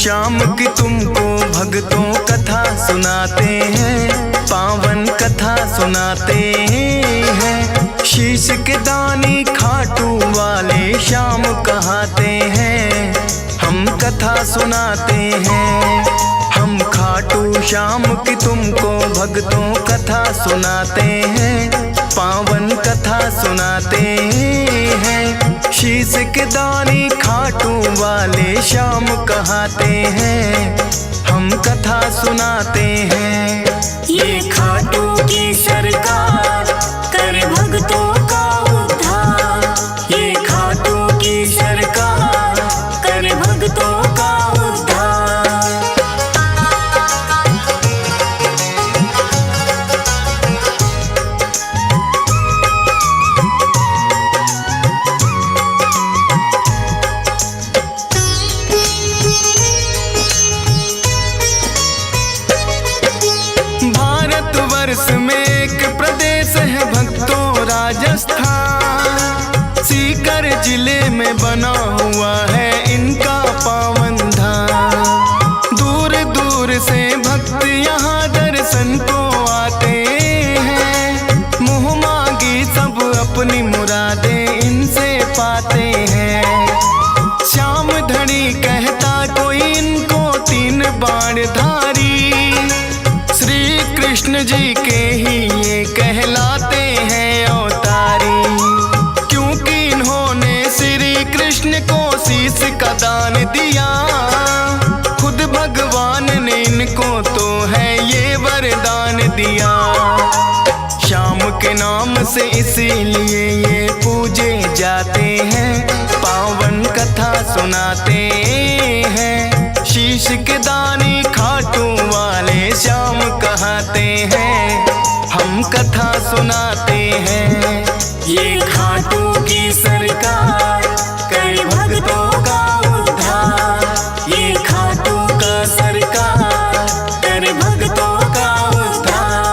श्याम की तुमको भक्तों कथा सुनाते हैं, पावन कथा सुनाते हैं। शीश के दानी खाटू वाले श्याम कहाते हैं, हम कथा सुनाते हैं। हम खाटू श्याम की तुमको भक्तों कथा सुनाते हैं, पावन कथा सुनाते हैं। शीश के दानी खाटू वाले श्याम कहाते हैं, हम कथा सुनाते हैं। ये खाटू की सरकार कर भक्तों का उद्धार, ये खाटू की सरकार कर भक्तों का उद्धार। भारतवर्ष में एक प्रदेश है भक्तों राजस्थान, सीकर जिले में बना हुआ है इनका पावन धाम। दूर दूर से भक्त यहाँ दर्शन को आते हैं, मुँह मांगी सब अपनी मुरादें इनसे पाते हैं। श्याम धनी कहता कोई इनको तीन बाण धारी, कृष्ण जी के ही ये कहलाते हैं अवतारी। क्योंकि इन्होंने श्री कृष्ण को शीश का दान दिया, खुद भगवान ने इनको तो है ये वरदान दिया। श्याम के नाम से इसीलिए ये पूजे जाते हैं, पावन कथा सुनाते हैं। शीश के दानी खाटू वाले श्याम कहाते हैं, हम कथा सुनाते हैं। ये खाटू की सरकार कर भक्तों का उद्धार, ये खाटू का सरकार कर भक्तों का उद्धार।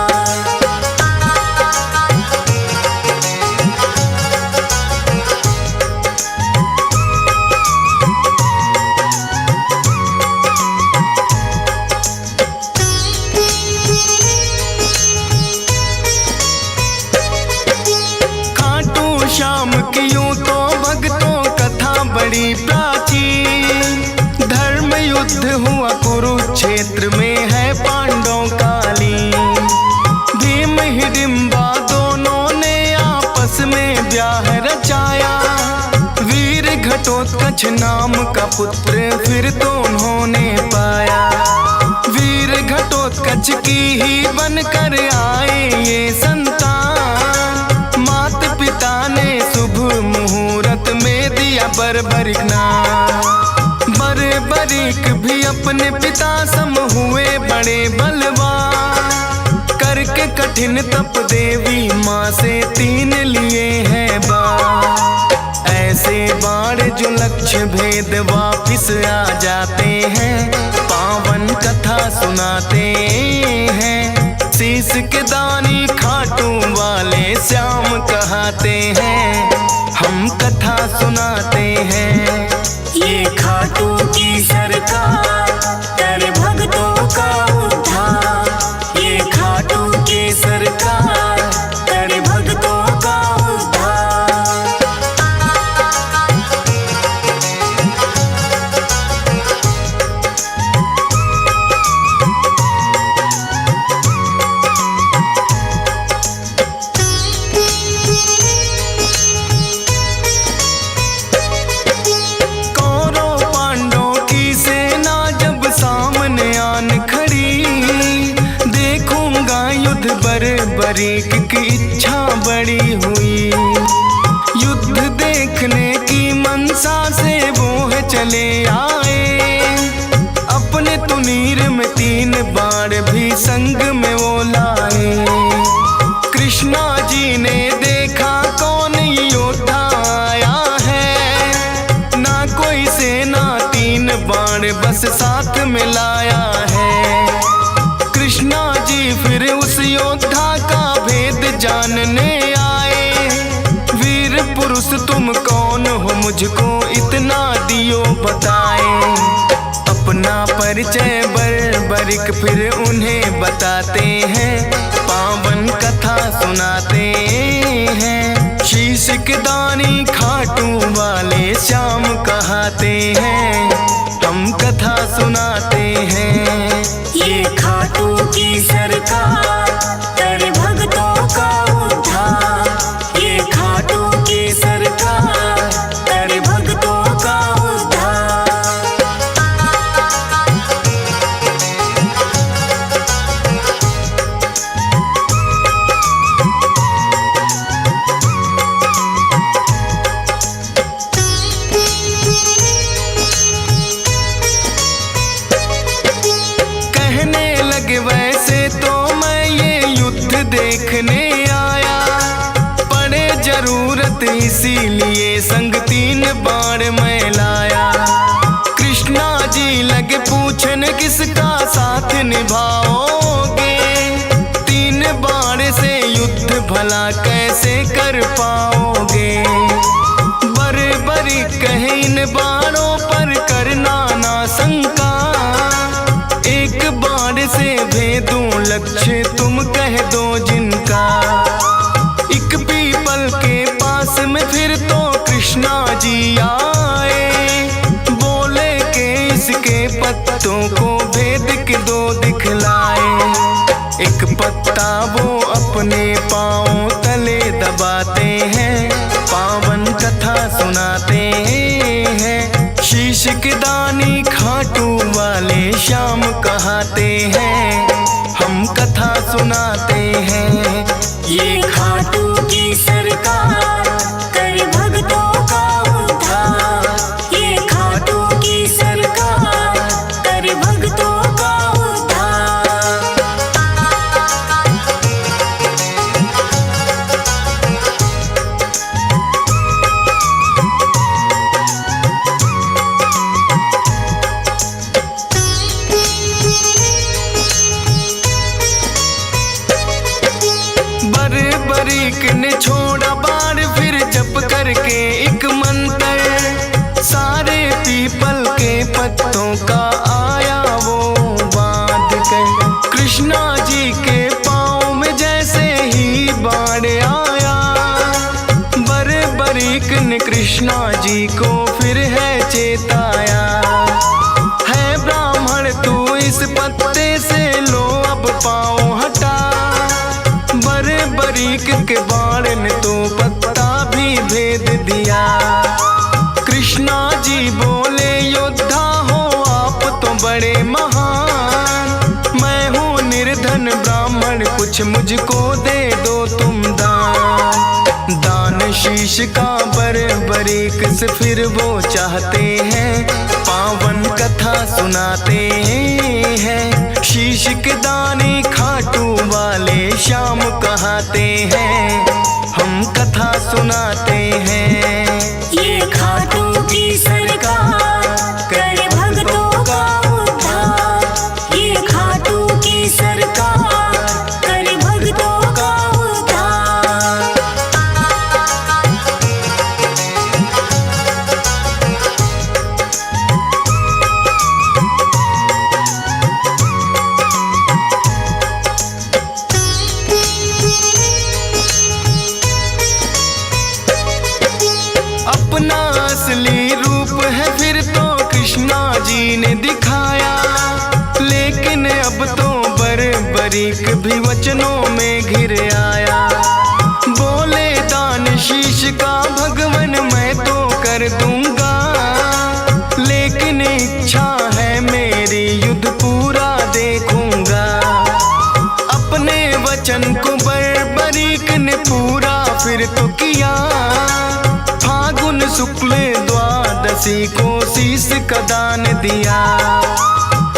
श्याम की यूं तो भक्तों कथा बड़ी प्राचीन, धर्म युद्ध हुआ कुरुक्षेत्र में है पांडवों कालीन। भीम हिडिंबा दोनों ने आपस में ब्याह रचाया, वीर घटोत्कच नाम का पुत्र फिर तो उन्होंने पाया। वीर घटोत्कच की ही बनकर आए ये संतान, मात पिता ने शुभ मुहूर्त में दिया बर्बरिक नाम। बर्बरिक भी अपने पिता सम हुए बड़े बलवान, करके कठिन तप देवी माँ से तीन लिए हैं बाण। ऐसे बाण जो लक्ष्य भेद वापिस आ जाते हैं, पावन कथा सुनाते हैं। शीश के दानी खाटू वाले श्याम कहाते हैं, हम कथा सुनाते हैं। ये खाटू की सरकार कर भक्तों का उद्धार, ये खाटू की सरकार कर भक्तों का उद्धार। बर्बरिक की इच्छा बड़ी हुई, युद्ध देखने की मनसा से वो है चले आए। अपने तुनीर में तीन बाण भी संग में वो लाए। कृष्णा जी ने देखा कौन योद्धा आया है, ना कोई सेना तीन बाण बस साथ में लाया है। कृष्णा जी फिर उस योद्धा का भेद जानने आए। वीर पुरुष तुम कौन हो, मुझको इतना दियो बताए। अपना परिचय बर्बरिक फिर उन्हें बताते हैं, पावन कथा सुनाते हैं। शीश के दानी खाटू वाले श्याम कहाते हैं, हम कथा सुनाते हैं। ये खाटू की सरकार कर भक्तों का उद्धार। ये खाटू की सरकार कर भक्तों का उद्धार। वैसे तो मैं ये युद्ध देखने आया, पड़े जरूरत इसीलिए संग 3 बाण मैं लाया। कृष्णा जी लगे पूछन किसका साथ निभाओगे, 3 बाण से युद्ध भला कैसे कर पाओगे। बर्बरी कहे इन बाणों पर करना ना शंका, एक बाण से भेदूं लक्ष्य तुम कह दो जिनका। एक पीपल के पास में फिर तो कृष्णा जी आए, बोले के इसके पत्तों को भेद के 2 दिखलाए। एक पत्ता वो अपने पांव तले दबाते हैं, पावन कथा सुनाते हैं। शीश के दानी खाटू वाले श्याम कहाते हैं, हम कथा सुनाते हैं। ये खाटू की सरकार कर भक्तों का उद्धार। ये खाटू की सरकार कर भक्तों का उद्धार। बर्बरिक ने छोड़ा बाण फिर जप करके एक मंत्र, सारे पीपल के पत्तों का आया वो बांध कर। कृष्णा जी के पाँव में जैसे ही बाण आया, बर्बरिक ने कृष्णा जी को फिर है चेताया। है ब्राह्मण तू इस पत्ते से लो अब पाँव हटा, बर्बरिक के बाण ने तो पत्ता भी भेद दिया। कृष्णा जी बोले योद्धा हो आप तो बड़े महान, मैं हूँ निर्धन ब्राह्मण कुछ मुझको दे दो तुम दान। दान शीश का बर्बरिक से फिर वो चाहते हैं, पावन कथा सुनाते हैं। शीश के दानी खाटू वाले श्याम कहाते हैं, हम कथा सुनाते हैं। ये खाटू की सरकार कर भक्तों का उद्धार। ये खाटू की सरकार कर भक्तों का उद्धार। अपना असली रूप है फिर तो कृष्णा जी ने दिखाया, लेकिन अब तो बर्बरिक भी वचनों में घिर आया। बोले दान शीश का भगवन मैं तो कर दूंगा, लेकिन इच्छा है मेरी युद्ध पूरा देखूंगा। अपने वचन को बर्बरिक ने पूरा फिर तो किया, फागुन शुक्ल द्वादशी को शीश का दान दिया।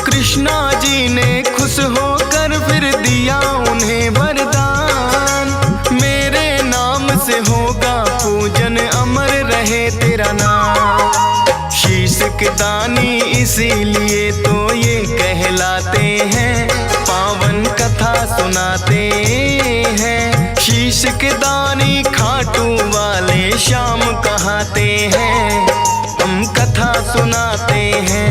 कृष्णा जी ने खुश होकर फिर दिया उन्हें वरदान, मेरे नाम से होगा पूजन अमर रहे तेरा नाम। शीश के दानी इसीलिए तो ये कहलाते हैं, पावन कथा सुनाते हैं। शीश के दानी खाटू वाले श्याम कहाते हैं, हम कथा सुनाते हैं।